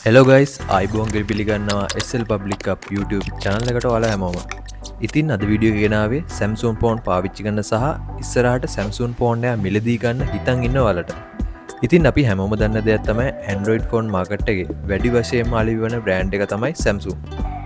Hello guys අයිබෝන්ගෙල් පිළිගන්නවා SL public අප් YouTube channel එකට ඔයාලා හැමෝම. ඉතින් අද වීඩියෝ එක ගෙනාවේ Samsung phone පාවිච්චි කරන සහ ඉස්සරහට Samsung phone එක මිලදී ගන්න හිතන් ඉන්න ඔයාලට. ඉතින් අපි හැමෝම දන්න දෙයක් තමයි Android phone market එකේ වැඩි වශයෙන්ම අලෙවි වෙන brand එක තමයි Samsung.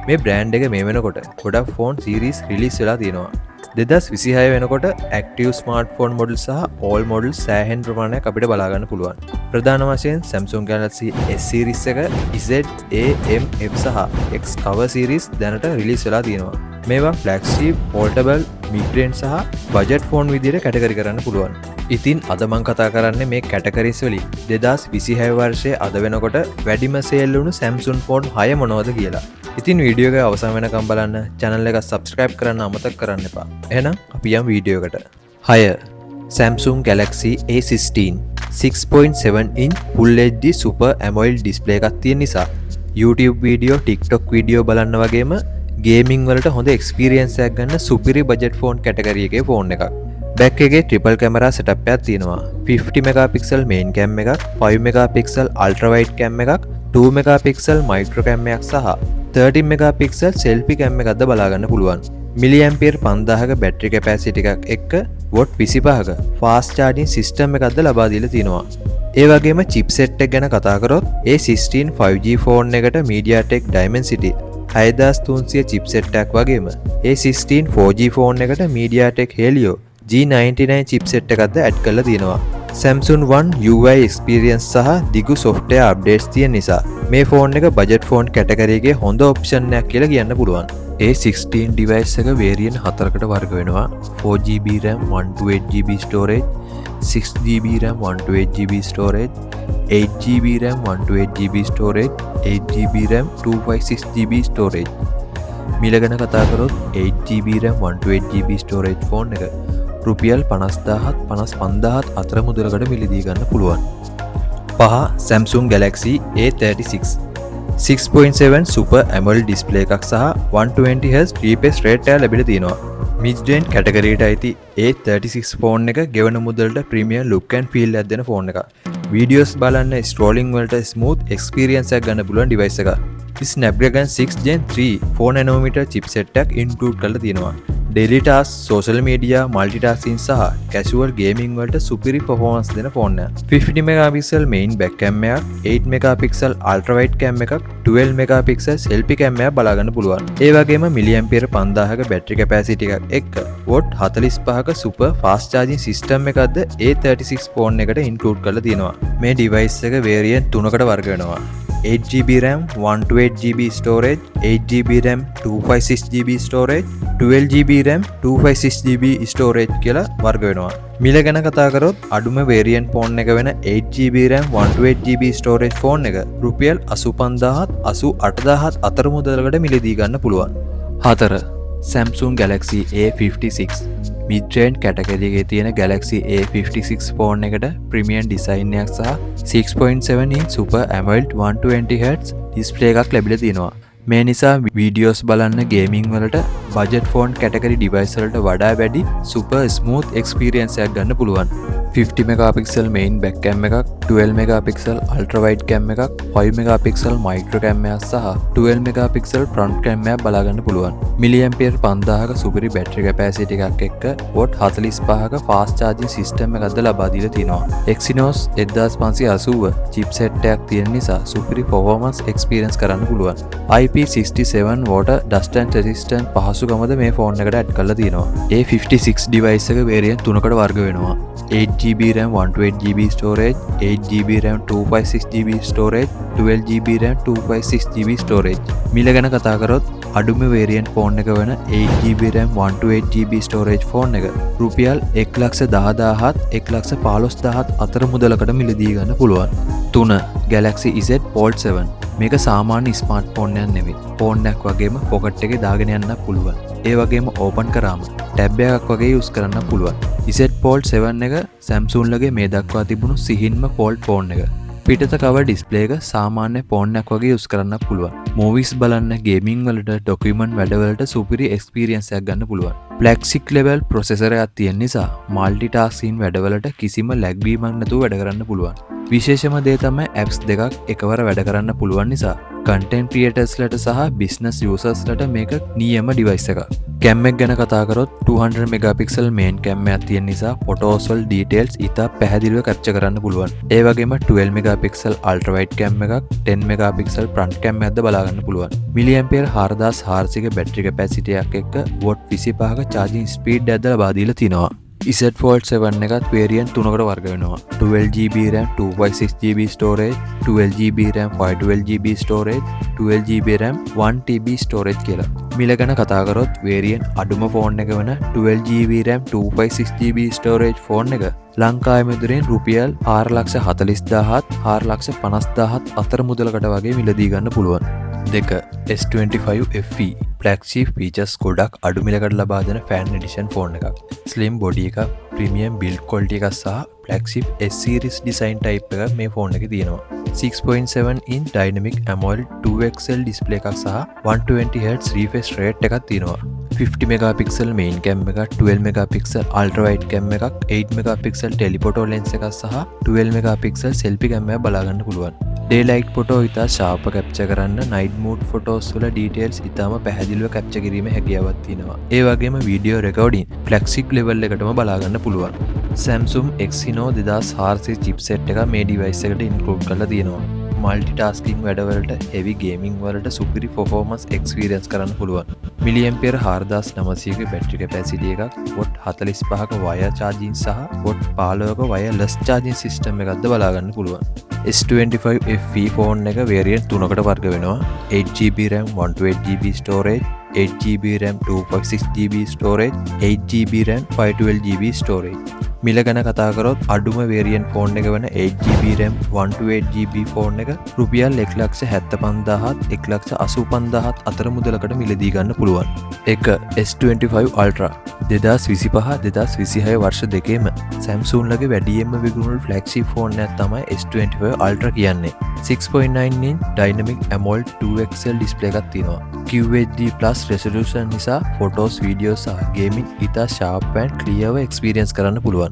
මේ brand එක මේ වෙනකොට ගොඩක් phone series release වෙලා තියෙනවා. 2026 වෙනකොට active smartphone model සහ all models සෑහෙන ප්‍රමාණයක් අපිට බලා ගන්න පුළුවන්. ප්‍රධාන වශයෙන් Samsung Galaxy S series එක Z, A, M, F සහ X cover series දැනට release වෙලා තියෙනවා. මේවා flagship, foldable, mid-range සහ budget phone විදිහට කැටගරි කරන්න පුළුවන්. ඉතින් අද මම කතා කරන්නේ මේ කැටගරිස් වලින් 2026 වර්ෂයේ අද වෙනකොට වැඩිම සේල් වුණු Samsung phone 6 මොනවද කියලා. ඉතින් වීඩියෝ එක අවසන් වෙනකම් බලන්න, channel එක subscribe කරන්න අමතක කරන්න එපා. එහෙනම් අපි යමු වීඩියෝ එකට. 6. Samsung Galaxy A16 6.7 inch Full HD Super AMOLED display එකක් තියෙන නිසා YouTube වීඩියෝ, TikTok වීඩියෝ බලන්න වගේම ගේමින් වලට හොඳ එක්ස්පීරියන්ස් එකක් ගන්න සුපිරි බජට් ෆෝන් කැටගරි එකේ ෆෝන් එකක්. බැක් එකේ ට්‍රිපල් කැමරා සෙටප් එකක් තියෙනවා. 50 මෙගාපික්සල් මේන් කැම් එකක්, 5 මෙගාපික්සල් අල්ට්‍රා වයිඩ් කැම් එකක්, 2 මෙගාපික්සල් මයික්‍රෝ කැම් එකක් සහ 13 මෙගාපික්සල් සෙල්ෆි කැම් එකක්ද බලා ගන්න පුළුවන්. මිලි ඇම්පියර් 5000ක බැටරි කැපැසිටි එකක් එක්ක වොට් 25ක ෆාස්ට් චාර්ජින් සිස්ටම් එකක්ද ලබා දීලා තියෙනවා. ඒ වගේම චිප්සෙට් එක ගැන කතා කරොත් A16 5G ෆෝන් එකට MediaTek Dimensity 6300 චිප්සෙට් එකක් වගේම A16 4G ෆෝන් එකට MediaTek Helio G99 චිප්සෙට් එකක්ද ඇඩ් කරලා තියෙනවා. Samsung One UI experience සහ දිගු software updates තියෙන නිසා මේ ෆෝන් එක බජට් ෆෝන් කැටගරි එකේ හොඳ ඔප්ෂන් එකක් කියලා කියන්න පුළුවන්. A16 device එක variant 4කට වර්ග වෙනවා. 4GB RAM 128GB storage, 6GB RAM 128GB storage, 8GB RAM 128GB storage, 8GB RAM 256GB storage. මිල ගැන කතා කරොත් 8GB RAM 128GB storage phone එක රුපියල් 50000ත් 55000ත් අතර මුදලකට මිලදී ගන්න පුළුවන්. 5. Samsung Galaxy A36 6.7 Super AMOLED display එකක් සහ 120Hz refresh rate එක ලැබිලා තියෙනවා. mid-range category එකට අයිති A36 ෆෝන් එක ගෙවන මුදලට premium look and feel එකක් දෙන ෆෝන් එකක්. videos බලන්න, scrolling වලට smooth experience එකක් ගන්න පුළුවන් device එකක්. Snapdragon 6 Gen 3 4nm chipset එකක් include කරලා තියෙනවා. daily task, social media, multitasking සහ casual gaming වලට superior performance දෙන ෆෝන් එක. 50 megapixel main back cam එකක්, 8 megapixel ultra wide cam එකක්, 12 megapixel selfie cam එකක් බලා ගන්න පුළුවන්. ඒ වගේම milliampere 5000ක battery capacity එකක් එක්ක watt 45ක super fast charging system එකක්ද A36 ෆෝන් එකට include කරලා තියෙනවා. මේ device එක variant 3කට වර්ග වෙනවා. 8GB RAM 128GB storage, 8GB RAM 256GB storage, 12GB RAM 256GB storage කියලා වර්ග වෙනවා. මිල ගැන කතා කරොත් අඩුම variant ෆෝන් එක වෙන 8GB RAM 128GB storage phone එක රුපියල් 85000ත් 88000ත් අතර මුදලකට මිලදී ගන්න පුළුවන්. 4. Samsung Galaxy A56 mid-range category එකේ තියෙන Galaxy A56 ෆෝන් එකට premium design එකක් සහ 6.7 inch Super AMOLED 120Hz display එකක් ලැබිලා තියෙනවා. මේ නිසා videos බලන්න, gaming වලට budget phone category device වලට වඩා වැඩි super smooth experience එකක් ගන්න පුළුවන්. 50 megapixel main back cam එකක්, 12 megapixel ultra wide cam එකක්, 5 megapixel micro cam එකක් සහ 12 megapixel front cam එකක් බලා ගන්න පුළුවන්. milliampere 5000ක superior battery capacity එකක් එක්ක watt 45ක fast charging system එකක්ද ලබා දීලා තියෙනවා. Exynos 1580 chipset එකක් තියෙන නිසා superior performance experience කරන්න පුළුවන්. IP67 water dust and resistant පහසුකමද මේ ෆෝන් එකට ඇඩ් කරලා තියෙනවා. A56 device එක variant 3කට වර්ග වෙනවා. 8GB RAM 128GB storage, 8GB RAM 256GB storage, 12GB RAM 256GB storage. මිල ගැන කතා කරොත් අඩුම variant ෆෝන් එක වෙන 8GB RAM 128GB storage phone එක රුපියල් 110000ත් 115000ත් අතර මුදලකට මිලදී ගන්න පුළුවන්. 3. Galaxy Z Fold 7 මේක සාමාන්‍ය ස්මාර්ට්ෆෝන් එකක් නෙවෙයි. ෆෝන් එකක් වගේම පොකට් එකේ දාගෙන යන්න පුළුවන්. ඒ වගේම ඕපන් කරාම ටැබ් එකක් වගේ යූස් කරන්න පුළුවන්. Z Fold 7 එක Samsung ලගේ මේ දක්වා තිබුණු සිහින්ම ෆෝල්ඩ් ෆෝන් එක. පිටත කවර් ඩිස්ප්ලේ එක සාමාන්‍ය ෆෝන් එකක් වගේ යූස් කරන්න පුළුවන්. movies බලන්න, gaming වලට, document වැඩවලට superior experience එකක් ගන්න පුළුවන්. flagship level processor එකක් තියෙන නිසා multitasking වැඩවලට කිසිම lag වීමක් නැතුව වැඩ කරන්න පුළුවන්. විශේෂම දේ තමයි ඇප්ස් දෙකක් එකවර වැඩ කරන්න පුළුවන් නිසා කන්ටෙන්ට් ක්‍රියේටර්ස්ලට සහ බිස්නස් යූසර්ස්ලට මේක නියම ඩිවයිස් එකක්. කැම්මක් ගැන කතා කරොත් 200 මෙගාපික්සල් මේන් කැම්මයක් තියෙන නිසා ෆොටෝස් වල ඩීටේල්ස් ඉතා පැහැදිලිව කැප්චර් කරන්න පුළුවන්. ඒ වගේම 12 මෙගාපික්සල් අල්ට්‍රා වයිඩ් කැම් එකක් 10 මෙගාපික්සල් ෆ්‍රන්ට් කැම් එකක්ද බලා ගන්න පුළුවන්. මිලිඇම්පියර් 4400 ක බැටරි කැපැසිටි එකක් එක්ක වොට් 25ක චාර්ජින් ස්පීඩ් එකක් දලා දීලා තිනවා. Z Fold 7 එකත් වේරියන්ට් 3කට වර්ග වෙනවා. 12GB RAM 2.6GB storage, 12GB RAM 512GB storage, 12GB RAM 1TB storage කියලා. මිල ගැන කතා කරොත් වේරියන්ට් අඩුම ෆෝන් එක වෙන 12GB RAM 2.6GB storage phone එක ලංකාවේ මෙදුරෙන් රුපියල් 4,40,000ත් 4,50,000ත් අතර මුදලකට වගේ මිලදී ගන්න පුළුවන්. දෙක S25 FE ෆ්ලැග්ෂිප් ෆීචර්ස් ගොඩක් අඩු මිලකට ලබා දෙන ෆෑන් එඩිෂන් ෆෝන් එකක්. ස්ලිම් බොඩි එකක්, ප්‍රීමියම් බිල්ඩ් ක්වොලිටි එකක් සහ flagship S series design type එකක් මේ ෆෝන් එකේ තියෙනවා. 6.7 inch dynamic AMOLED 2XL display එකක් සහ 120Hz refresh rate එකක් තියෙනවා. 50 megapixel main cam එකක්, 12 megapixel ultra wide cam එකක්, 8 megapixel telephoto lens එකක් සහ 12 megapixel selfie cam එකක් බලා ගන්න පුළුවන්. daylight photo ඉතා sharp capture කරන්න, night mode photos වල details ඉතාම පැහැදිලිව capture කිරීමේ හැකියාවක් තියෙනවා. ඒ වගේම video recording flagship level එකටම බලා ගන්න පුළුවන්. Samsung Exynos 2400 chipset එක මේ device එකට include කරලා තියෙනවා. මල්ටිටාස්කින් වැඩවලට heavy gaming වලට සුපිරි performance experience කරන්න පුළුවන්. මිලිඇම්පියර් 4900ක බැටරි කැපැසිටි එකක්, වොට් 45ක wire charging සහ වොට් 15ක wireless charging system එකක්ද බලා ගන්න පුළුවන්. S25 FE ෆෝන් එක වේරියන්ට් 3කට වර්ග වෙනවා. 8GB RAM 128GB storage, 8GB RAM 2.6GB storage, 8GB RAM 512GB storage. මිල ගැන කතා කරොත් අඩුම වේරියන්ට් ෆෝන් එක වෙන 8GB RAM 128GB ෆෝන් එක රුපියල් 1,75,000ත් 1,85,000ත් අතර මුදලකට මිලදී ගන්න පුළුවන්. එක S25 Ultra 2025-2026 වර්ෂ දෙකේම Samsung ලගේ වැඩියෙන්ම විකුණුණු ෆ්ලැග්ෂිප් ෆෝන් එකක් තමයි S25 Ultra කියන්නේ. 6.9 inch dynamic AMOLED 2XL display එකක් තියෙනවා. QHD+ resolution නිසා photos, videos සහ gaming ඉතා sharp and clearව experience කරන්න පුළුවන්.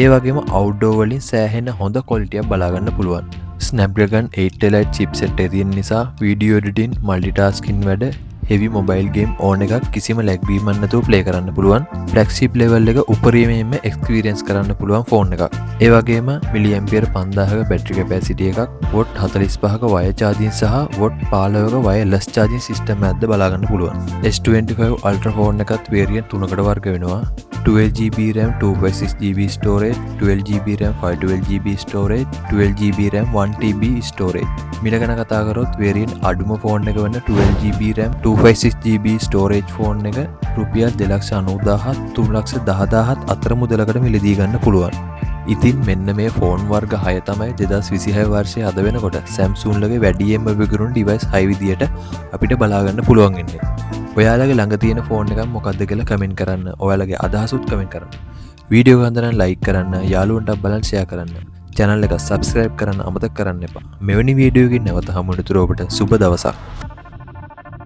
ඒ වගේම outdoor වලින් සෑහෙන හොඳ quality එකක් බලා ගන්න පුළුවන්. Snapdragon 8 Elite chipset එක තියෙන නිසා video editing, multitasking වැඩ, heavy mobile game on එකක් කිසිම lag වීමක් නැතුව play කරන්න පුළුවන්. flagship level එක උපරිමයෙන්ම experience කරන්න පුළුවන් ෆෝන් එකක්. ඒ වගේම මිලිඇම්පියර් 5000ක battery capacity එකක්, watt 45ක wire charging සහ watt 15ක wireless charging system එකක්ද බලා ගන්න පුළුවන්. S25 Ultra ෆෝන් එකත් variant 3කට වර්ග වෙනවා. 12GB RAM 2.6GB storage, 12GB RAM 512GB storage, 12GB RAM 1TB storage. මිල ගැන කතා කරොත් variant අඩුම ෆෝන් එක වෙන 12GB RAM 2.6GB storage phone එක රුපියල් 2,90,000ත් 3,10,000ත් අතර මුදලකට මිලදී ගන්න පුළුවන්. ඉතින් මෙන්න මේ ෆෝන් වර්ග 6 තමයි 2026 වර්ෂයේ අද වෙනකොට Samsung ලගේ වැඩියෙන්ම විකුණුණු device 6 විදියට අපිට බලා ගන්න පුළුවන් ඉන්නේ. ඔයාලගේ ළඟ තියෙන ෆෝන් එකක් මොකක්ද කියලා කමෙන්ට් කරන්න. ඔයාලගේ අදහසුත් කමෙන්ට් කරන්න. වීඩියෝ එක හොඳ නම් ලයික් කරන්න, යාළුවන්ට බලන්න ෂෙයා කරන්න. channel එක subscribe කරන්න අමතක කරන්න එපා. මෙවැනි වීඩියෝ එකකින් නැවත හමු වෙනතුරු ඔබට සුබ දවසක්.